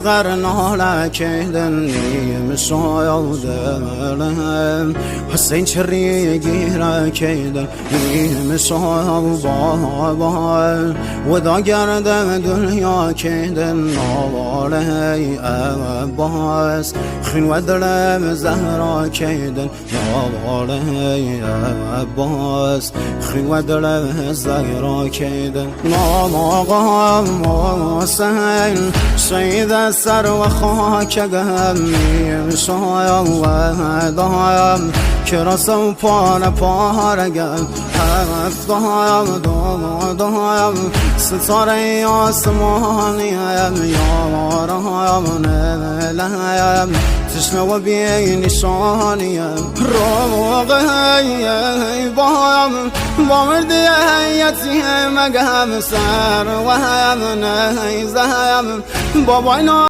قرنا لكيدن مسايدن حسين شري جيرا كيدن مسايد بابا وذا قرد دنيا كيدن نوالي أباس خن ودلم زهرا كيدن نوالي أباس خن ودلم زهرا كيدن نوالي وسهل سيد سر و خاک گمی شایم و دایم کراسم پارگم هفت دایم ستاره آسمانیم یارم نلیم چشم و بی نشانیم روغی بایم با مردی یتیم گم سر و هم نیزم بابای